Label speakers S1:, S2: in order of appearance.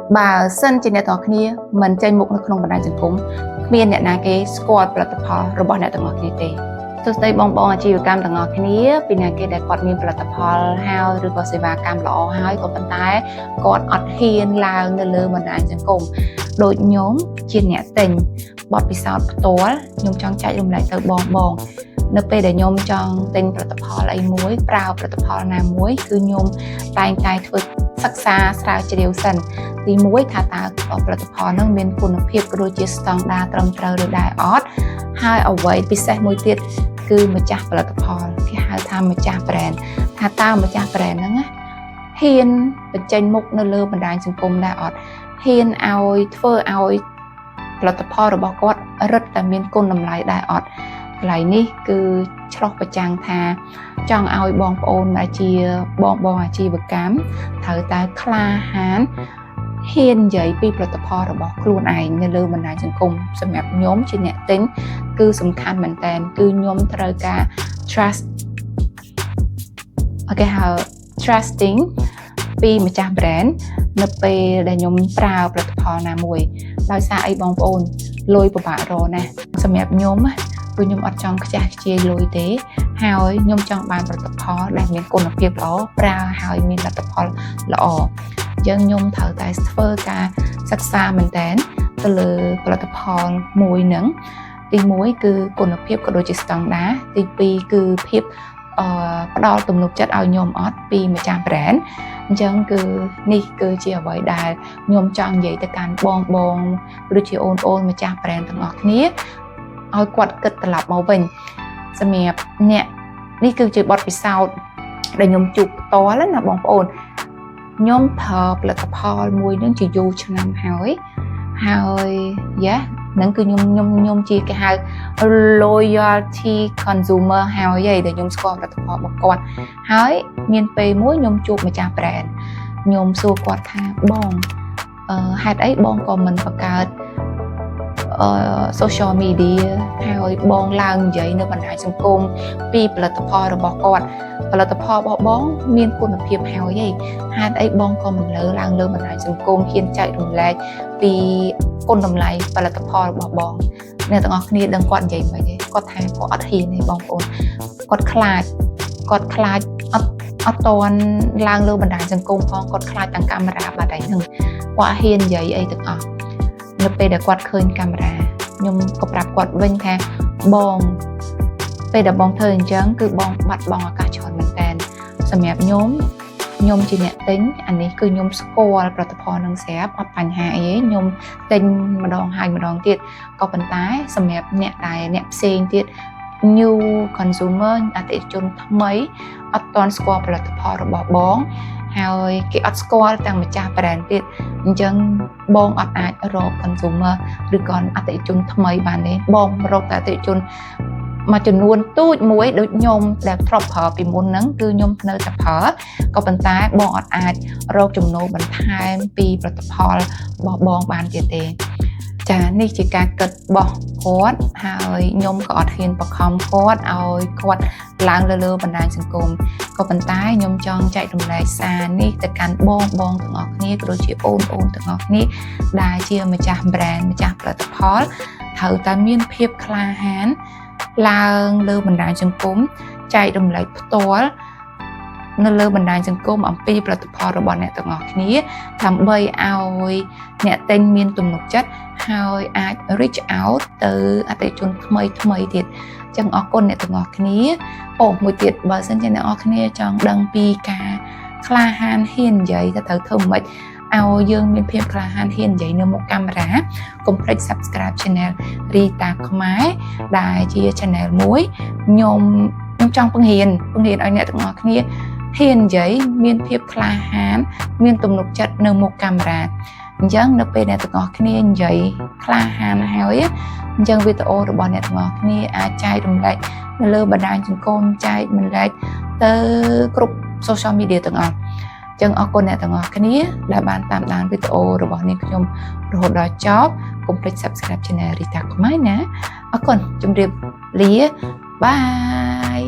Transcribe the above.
S1: bà sân trên nền tảng kia mình trên một trongបណ្ដាញសង្គមគ្មានអ្នកណាគេស្គាល់ផលិតផលរបស់អ្នកទាំងអស់គ្នាទេទោះស្ដីបងអាជីវកម្មទាំងអស់គ្នាពីអ្នកគេដែលគាត់មានផលិតផលហើយឬក៏សេវាកម្មល្អហើយក៏ប៉ុន្តែគាត់អត់ហ៊ានឡើងនៅលើបណ្ដាញសង្គមដូចខ្ញុំជាអ្នកទិញបទពិសោធន៍ផ្ទាល់ខ្ញុំចង់ចែករំលែកទៅបងនៅពេលដែលខ្ញុំចង់ទិញផលិតផលអីមួយប្រើផលិតផលណាមួយគឺខ្ញុំតែងតែធ្វើសិក្សាស្រាវជ្រាវសិនទី1ថាតើផលិតផលនោះមានគុណភាពក៏ដូចជាស្តង់ដារត្រឹមត្រូវឬដែរអត់ហើយអ្វីពិសេសមួយទៀតគឺម្ចាស់ផលិតផលគេហៅថាម្ចាស់ brand ថាតើម្ចាស់ brand ហ្នឹងហ៊ានបញ្ចេញមុខនៅលើបណ្ដាញសង្គមដែរអត់ហ៊ានឲ្យធ្វើឲ្យផលិតផលរបស់គាត់រឹតតែមានគុណតម្លៃដែរអត់កន្លែងនេះគឺឆ្លុះប្រចាំងថាចង់ឲ្យបងប្អូនដែលជាបងអាជីវកម្មត្រូវតែក្លាហានហ៊ាននិយាយពីផលិតផលរបស់ខ្លួនឯងនៅលើបណ្ដាញសង្គមសម្រាប់ខ្ញុំជាអ្នកទិញគឺសំខាន់មែនតើគឺខ្ញុំត្រូវការ trusting ពីម្ចាស់ brand នៅពេលដែលខ្ញុំប្រើផលិតផលណាមួយដោយសារអីបងប្អូនលុយពិបាករកណាស់សម្រាប់ខ្ញុំព្រោះខ្ញុំអត់ចង់ខ្ជះខ្ជាយលុយទេហើយខ្ញុំចង់បានផលិតផលដែលមានគុណភាពល្អប្រើហើយមានលទ្ធផលល្អយើងខ្ញុំត្រូវតែធ្វើការសិក្សាមែនតើទៅលើផលិតផលមួយហ្នឹងទី1គឺគុណភាពក៏ដូចជាស្តង់ដារទី2គឺភាពផ្ដល់ទំនុកចិត្តឲ្យខ្ញុំអត់ពីម្ចាស់ brand អញ្ចឹងគឺនេះគឺជាអ្វីដែលខ្ញុំចង់និយាយទៅកាន់បងឬជាអូនម្ចាស់ brand ទាំងអស់គ្នាឲ្យគាត់គិតត្រឡប់មកវិញសម្រាប់អ្នកនេះគឺជាបទពិសោធន៍ដែលខ្ញុំជួបផ្ទាល់ណាបងប្អូនខ្ញុំប្រើផលិតផលមួយនឹងជាយូរឆ្នាំហើយហ្នឹងគឺខ្ញុំជាគេហៅ loyalty consumer ហើយដែលខ្ញុំស្គាល់ផលិតផលរបស់គាត់ហើយមានពេលមួយខ្ញុំជួបម្ចាស់ brand ខ្ញុំសួរគាត់ថាបងហេតុអីបងក៏មិនបង្កើតsocial media ហើយបងឡើងនិយាយនៅបណ្ដាញសង្គមពីផលិតផលរបស់គាត់ផលិតផលរបស់បងមានគុណភាពហើយហេតុអីបងក៏មិនឡើងលើបណ្ដាញសង្គមហ៊ានចែករំលែកពីគុណតម្លៃផលិតផលរបស់បងអ្នកទាំងអស់គ្នាដឹងគាត់និយាយមិនទេគាត់ថាគាត់អត់ហ៊ានទេបងប្អូនគាត់ខ្លាចអត់តន់ឡើងលើបណ្ដាញសង្គមផងគាត់ខ្លាចទាំងកាមេរ៉ាបាត់ហើយហ្នឹងគាត់ហ៊ាននិយាយអីទាំងអស់នៅពេលដែលគាត់ឃើញកាមេរ៉ាខ្ញុំក៏ប្រាប់គាត់វិញថាបងពេលដែលបងធ្វើអញ្ចឹងគឺបងបាត់បង់ឱកាសច្រើនមែនតើសម្រាប់ខ្ញុំជាអ្នកទិញអានេះគឺខ្ញុំស្គាល់ផលិតផលនឹងស្រាប់អត់បញ្ហាអីទេខ្ញុំទិញម្ដងហើយម្ដងទៀតក៏ប៉ុន្តែសម្រាប់អ្នកផ្សេងទៀត new consumer អតិថិជនថ្មីអត់ទាន់ស្គាល់ផលិតផលរបស់បងហើយគេអត់ស្គាល់ទាំងម្ចាស់ brand ទៀតអញ្ចឹងបងអត់អាចរក consumer ឬក៏អតិថិជនថ្មីបានទេបងរកតែអតិថិជនមួយចំនួនទូចមួយដូចខ្ញុំដែលធ្លាប់ប្រើពីមុនហ្នឹងគឺខ្ញុំនៅតែប្រើក៏ប៉ុន្តែបងអត់អាចរកចំណូលបន្ថែមពីផលិតផលរបស់បងបានទៀតទេចានេះជាការគិតរបស់គាត់ហើយខ្ញុំក៏អត់ហ៊ានបង្ខំគាត់ឲ្យគាត់ឡើងលើបណ្ដាញសង្គមក៏ប៉ុន្តែខ្ញុំចង់ចែករំលែកសារនេះទៅកាន់បងទាំងអស់គ្នាក៏ដូចជាអូនទាំងអស់គ្នាដែលជាម្ចាស់ brand ម្ចាស់ផលិតផលត្រូវតែមានភាពក្លាហានឡើងលើបណ្ដាញសង្គមចែករំលែកផ្ទាល់នៅលើបណ្ដាញសង្គមអំពីផលិតផលរបស់អ្នកទាំងអស់គ្នាដើម្បីឲ្យអ្នកទិញមានទំនុកចិត្តហើយអាច reach out ទៅអតិថិជនថ្មីទៀតអញ្ចឹងអរគុណអ្នកទាំងអស់គ្នាមួយទៀតបើសិនជាអ្នកទាំងអស់គ្នាចង់ដឹងពីការក្លាហានហ៊ាននិយាយទៅត្រូវធ្វើម៉េចឲ្យយើងមានភាពក្លាហានហ៊ាននិយាយនៅមុខកាមេរ៉ាកុំភ្លេច subscribe channel Rita ខ្មែរដែលជា channel មួយខ្ញុំចង់បង្រៀនឲ្យអ្នកទាំងអស់គ្នាហ៊ាននិយាយមានភាពក្លាហានមានទំនុកចិត្តនៅមុខកាមេរ៉ាអញ្ចឹងនៅពេលអ្នកទាំងអស់គ្នានិយាយក្លាហានហើយអញ្ចឹងវីដេអូរបស់អ្នកទាំងអស់គ្នាអាចចែករំលែកនៅលើបណ្ដាញសង្គមចែករំលែកទៅគ្រប់ social media ទាំងអស់អញ្ចឹងអរគុណអ្នកទាំងអស់គ្នាដែលបានតាមដានវីដេអូរបស់នាងខ្ញុំរហូតដល់ចប់កុំភ្លេច subscribe channel Rita ខ្មែរណាអរគុណជម្រាបលាបាយ